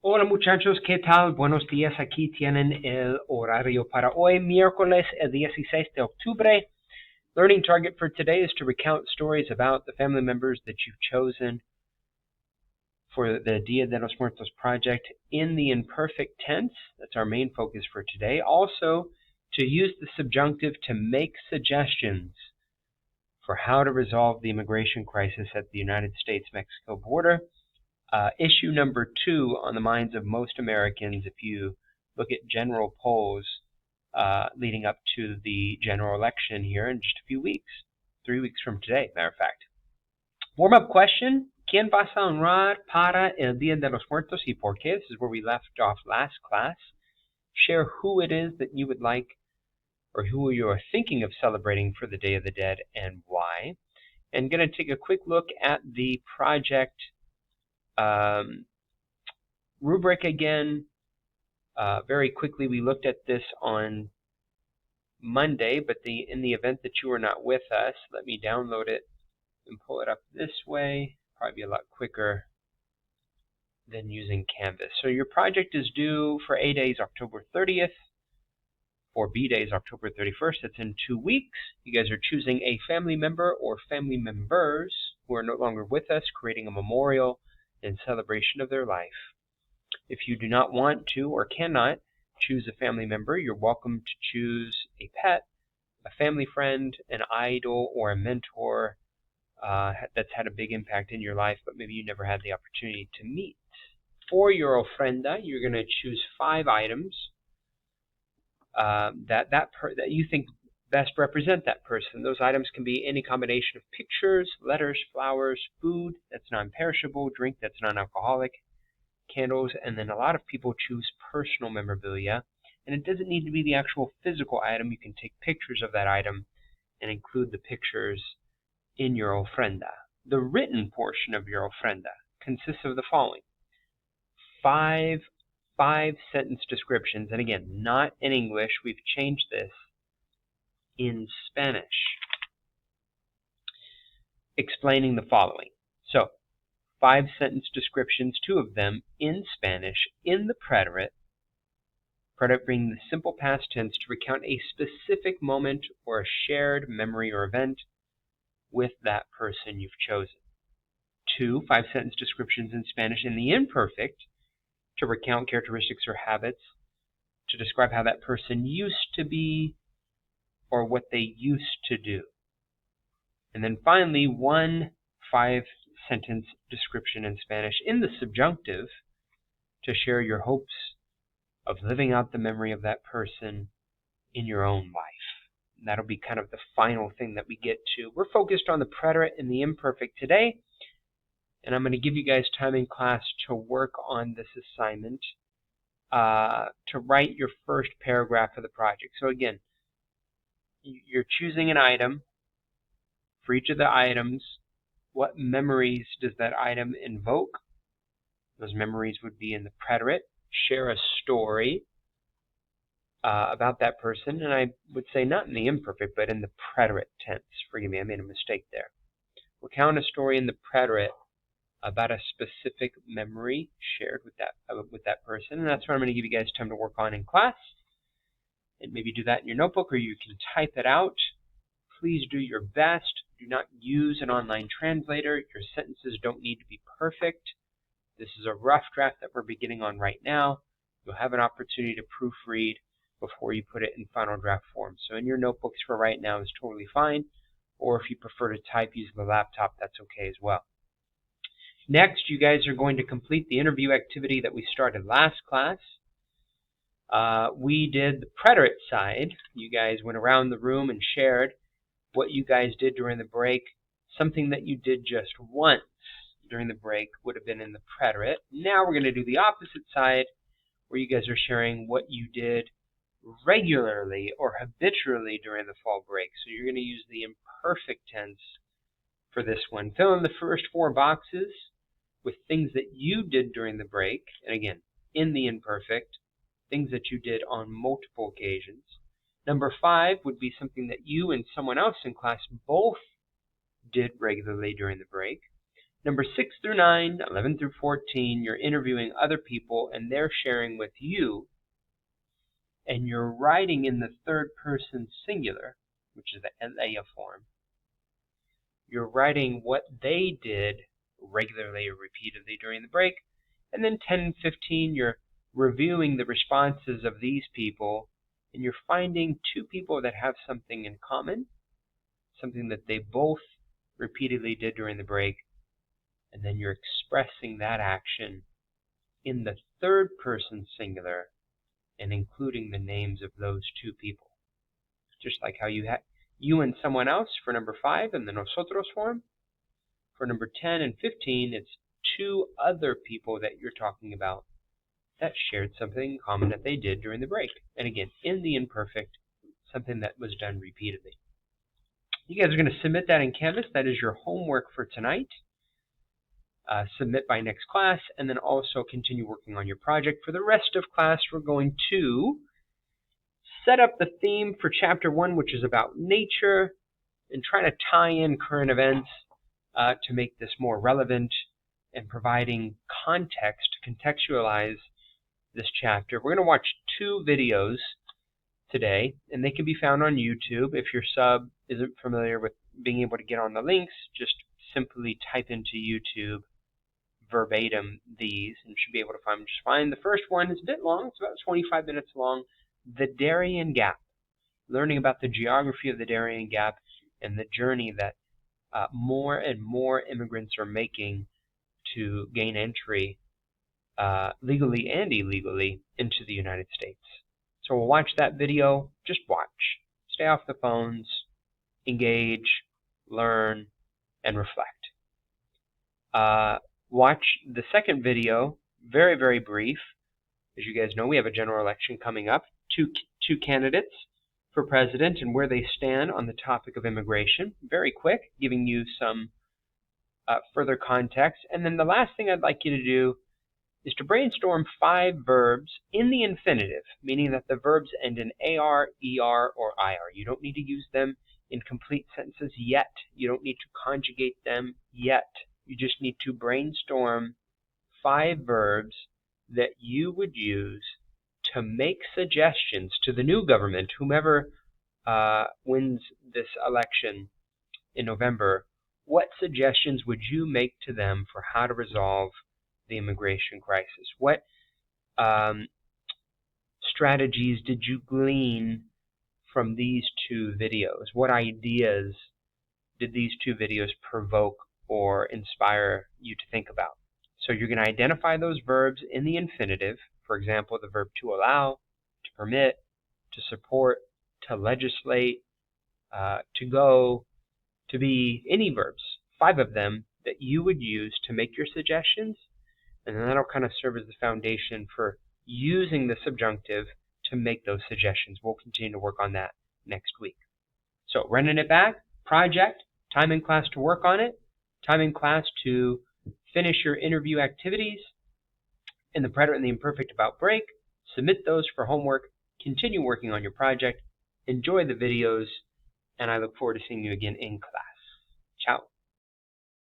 Hola muchachos, ¿qué tal? Buenos días, aquí tienen el horario para hoy, miércoles el 16 de octubre. Learning target for today is to recount stories about the family members that you've chosen for the Dia de los Muertos project in the imperfect tense. That's our main focus for today. Also, to use the subjunctive to make suggestions for how to resolve the immigration crisis at the United States-Mexico border. Issue number 2 on the minds of most Americans if you look at general polls leading up to the general election here in just a few weeks, 3 weeks from today, matter of fact. Warm-up question, ¿Quién vas a honrar para el Día de los Muertos y por qué? This is where we left off last class. Share who it is that you would like or who you are thinking of celebrating for the Day of the Dead and why. And going to take a quick look at the project rubric again. Very quickly, we looked at this on Monday, but in the event that you are not with us, let me download it and pull it up this way. Probably be a lot quicker than using Canvas. So your project is due for A days October 30th, for B days October 31st. That's in 2 weeks. You guys are choosing a family member or family members who are no longer with us, creating a memorial in celebration of their life. If you do not want to or cannot choose a family member, you're welcome to choose a pet, a family friend, an idol, or a mentor that's had a big impact in your life, but maybe you never had the opportunity to meet. For your ofrenda, you're going to choose 5 items that you think best represent that person. Those items can be any combination of pictures, letters, flowers, food that's non-perishable, drink that's non-alcoholic, candles, and then a lot of people choose personal memorabilia. And it doesn't need to be the actual physical item. You can take pictures of that item and include the pictures in your ofrenda. The written portion of your ofrenda consists of the following: 5 sentence descriptions, and again, not in English. We've changed this in Spanish, explaining the following. So, 5 sentence descriptions, 2 of them in Spanish, in the preterite being the simple past tense to recount a specific moment or a shared memory or event with that person you've chosen. 2 5 sentence descriptions in Spanish in the imperfect to recount characteristics or habits to describe how that person used to be or what they used to do. And then finally, 1 5 sentence description in Spanish in the subjunctive to share your hopes of living out the memory of that person in your own life. And that'll be kind of the final thing that we get to. We're focused on the preterite and the imperfect today, and I'm going to give you guys time in class to work on this assignment, to write your first paragraph of the project. So again, you're choosing an item. For each of the items, what memories does that item invoke? Those memories would be in the preterite. Share a story about that person, and I would say not in the imperfect, but in the preterite tense. Forgive me, I made a mistake there. Recount a story in the preterite about a specific memory shared with that person, and that's what I'm going to give you guys time to work on in class. And maybe do that in your notebook, or you can type it out. Please do your best. Do not use an online translator. Your sentences don't need to be perfect. This is a rough draft that we're beginning on right now. You'll have an opportunity to proofread before you put it in final draft form. So in your notebooks for right now is totally fine. Or if you prefer to type using the laptop, that's okay as well. Next, you guys are going to complete the interview activity that we started last class. We did the preterite side. You guys went around the room and shared what you guys did during the break. Something that you did just once during the break would have been in the preterite. Now we're going to do the opposite side, where you guys are sharing what you did regularly or habitually during the fall break. So you're going to use the imperfect tense for this one. Fill in the first 4 boxes with things that you did during the break, and again, in the imperfect, things that you did on multiple occasions. Number 5 would be something that you and someone else in class both did regularly during the break. Number 6 through 9, 11 through 14, you're interviewing other people and they're sharing with you, and you're writing in the third person singular, which is the LA form. You're writing what they did regularly or repeatedly during the break. And then 10 and 15, you're reviewing the responses of these people, and you're finding two people that have something in common, something that they both repeatedly did during the break, and then you're expressing that action in the third person singular and including the names of those two people. Just like how you had you and someone else for number 5 in the nosotros form. For number 10 and 15, it's two other people that you're talking about that shared something in common that they did during the break. And again, in the imperfect, something that was done repeatedly. You guys are going to submit that in Canvas. That is your homework for tonight. Submit by next class, and then also continue working on your project. For the rest of class, we're going to set up the theme for Chapter 1, which is about nature, and try to tie in current events to make this more relevant and providing context to contextualize this chapter. We're going to watch 2 videos today, and they can be found on YouTube. If your sub isn't familiar with being able to get on the links, just simply type into YouTube verbatim these and should be able to find them just fine. The first one is a bit long. It's about 25 minutes long. The Darien Gap. Learning about the geography of the Darien Gap and the journey that more and more immigrants are making to gain entry legally and illegally into the United States. So we'll watch that video. Just watch. Stay off the phones. Engage. Learn. And reflect. Watch the second video. Very, very brief. As you guys know, we have a general election coming up. Two candidates for president and where they stand on the topic of immigration. Very quick, giving you some further context. And then the last thing I'd like you to do is to brainstorm 5 verbs in the infinitive, meaning that the verbs end in AR, ER, or IR. You don't need to use them in complete sentences yet. You don't need to conjugate them yet. You just need to brainstorm 5 verbs that you would use to make suggestions to the new government, whomever wins this election in November. What suggestions would you make to them for how to resolve the immigration crisis? What strategies did you glean from these 2 videos? What ideas did these 2 videos provoke or inspire you to think about? So you're going to identify those verbs in the infinitive. For example, the verb to allow, to permit, to support, to legislate, to go, to be, any verbs, 5 of them that you would use to make your suggestions, and then that'll kind of serve as the foundation for using the subjunctive to make those suggestions. We'll continue to work on that next week. So running it back, project, time in class to work on it, time in class to finish your interview activities in the preterite and the imperfect about break, submit those for homework, continue working on your project, enjoy the videos, and I look forward to seeing you again in class.